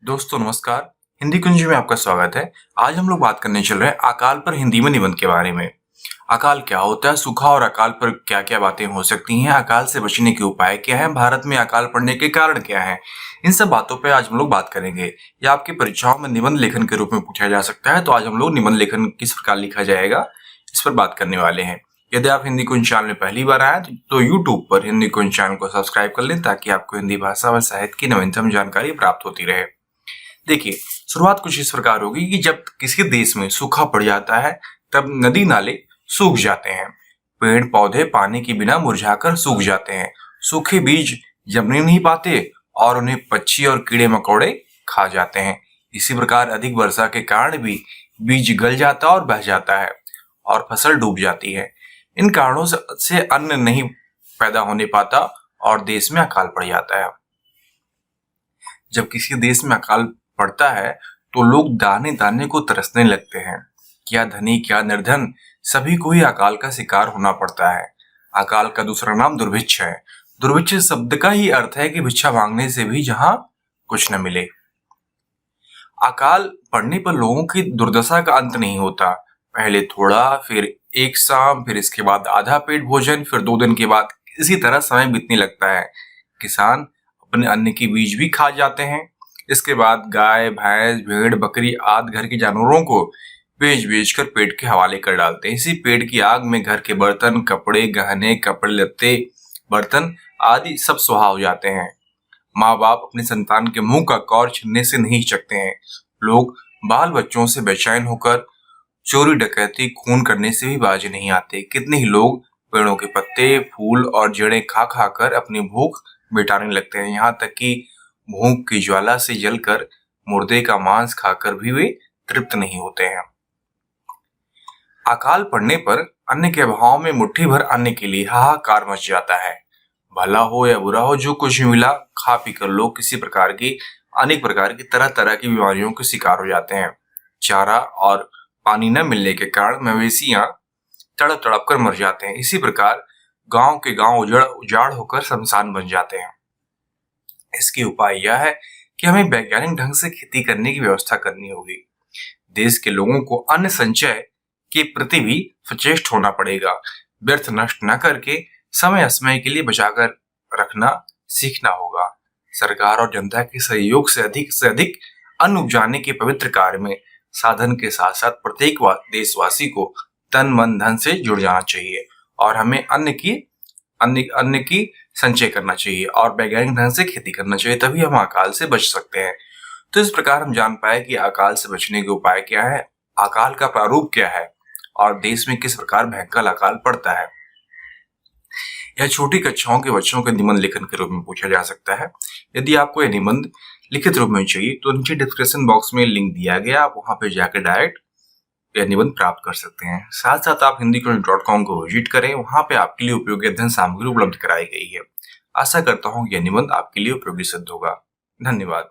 दोस्तों नमस्कार। हिंदी कुंज में आपका स्वागत है। आज हम लोग बात करने चल रहे हैं अकाल पर हिंदी में निबंध के बारे में। अकाल क्या होता है, सूखा और अकाल पर क्या क्या बातें हो सकती हैं, अकाल से बचने के उपाय क्या हैं, भारत में अकाल पड़ने के कारण क्या हैं, इन सब बातों पे आज हम लोग बात करेंगे। या आपकी परीक्षाओं में निबंध लेखन के रूप में पूछा जा सकता है, तो आज हम लोग निबंध लेखन किस प्रकार लिखा जाएगा इस पर बात करने वाले हैं। यदि आप हिंदी कुंज चैनल में पहली बार आए तो यूट्यूब पर हिंदी कुंज चैनल को सब्सक्राइब कर लें, ताकि आपको हिंदी भाषा व साहित्य की नवीनतम जानकारी प्राप्त होती रहे। देखिए, शुरुआत कुछ इस प्रकार होगी कि जब किसी देश में सूखा पड़ जाता है तब नदी नाले सूख जाते हैं, पेड़ पौधे पानी के बिना मुरझाकर सूख जाते हैं, सूखे बीज जमने नहीं पाते और उन्हें पक्षी और कीड़े मकोड़े खा जाते हैं। इसी प्रकार अधिक वर्षा के कारण भी बीज गल जाता और बह जाता है और फसल डूब जाती है। इन कारणों से अन्न नहीं पैदा होने पाता और देश में अकाल पड़ जाता है। जब किसी देश में अकाल पड़ता है तो लोग दाने दाने को तरसने लगते हैं। क्या धनी क्या निर्धन, सभी को ही अकाल का शिकार होना पड़ता है। अकाल का दूसरा नाम दुर्भिक्ष है। दुर्भिक्ष शब्द का ही अर्थ है कि भिक्षा मांगने से भी जहां कुछ न मिले। अकाल पड़ने पर लोगों की दुर्दशा का अंत नहीं होता। पहले थोड़ा, फिर एक शाम, फिर इसके बाद आधा पेट भोजन, फिर 2 दिन के बाद, इसी तरह समय बीतने लगता है। किसान अपने अन्न के बीज भी खा जाते हैं। इसके बाद गाय भैंस भेड़ बकरी आदि घर के जानवरों को बेच बेच कर पेट के हवाले कर डालते हैं। इसी पेट की आग में घर के बर्तन, कपड़े, गहने, कपड़े लत्ते, बर्तन आदि सब सुहा हो जाते हैं। माँ बाप अपने संतान के मुंह का कौर छीनने से नहीं हिचकते हैं। लोग बाल बच्चों से बेचैन होकर चोरी डकैती खून करने से भी बाज नहीं आते। कितने ही लोग पेड़ों के पत्ते, फूल और जड़ें खा खा कर अपनी भूख मिटाने लगते हैं। यहाँ तक कि भूख की ज्वाला से जलकर मुर्दे का मांस खाकर भी वे तृप्त नहीं होते हैं। अकाल पड़ने पर अन्न के अभाव में मुट्ठी भर अन्न के लिए हाहाकार मच जाता है। भला हो या बुरा हो, जो कुछ मिला खा पी कर लोग अनेक प्रकार की तरह तरह की बीमारियों के शिकार हो जाते हैं। चारा और पानी न मिलने के कारण मवेशियां तड़प तड़प कर मर जाते हैं। इसी प्रकार गांव के गांव उजाड़ होकर शमशान बन जाते हैं। इसके उपाय यह है कि हमें वैज्ञानिक ढंग से खेती करने की व्यवस्था करनी होगी। देश के लोगों को अन्न संचय के प्रति भी सचेत होना पड़ेगा। व्यर्थ नष्ट न करके समय समय के लिए बचाकर रखना सीखना होगा। सरकार और जनता के सहयोग से अधिक अन्न उपजाने के पवित्र कार्य में साधन के साथ साथ प्रत्येक देशवासी को तन मन धन से जुड़ जाना चाहिए और हमें अन्न की संचय करना चाहिए और वैज्ञानिक ढंग से खेती करना चाहिए, तभी हम अकाल से बच सकते हैं। तो इस प्रकार हम जान पाए कि अकाल से बचने के उपाय क्या है, अकाल का प्रारूप क्या है और देश में किस प्रकार भयंकर अकाल पड़ता है। यह छोटी कक्षाओं के बच्चों के निबंध लेखन के रूप में पूछा जा सकता है। यदि आपको यह निबंध लिखित रूप में चाहिए तो नीचे डिस्क्रिप्शन बॉक्स में लिंक दिया गया, आप वहां पे जाकर डायरेक्ट यह निबंध प्राप्त कर सकते हैं। साथ साथ आप hindikunj.com को विजिट करें, वहां पे आपके लिए उपयोगी अध्ययन सामग्री उपलब्ध कराई गई है। आशा करता हूँ यह निबंध आपके लिए उपयोगी सिद्ध होगा। धन्यवाद।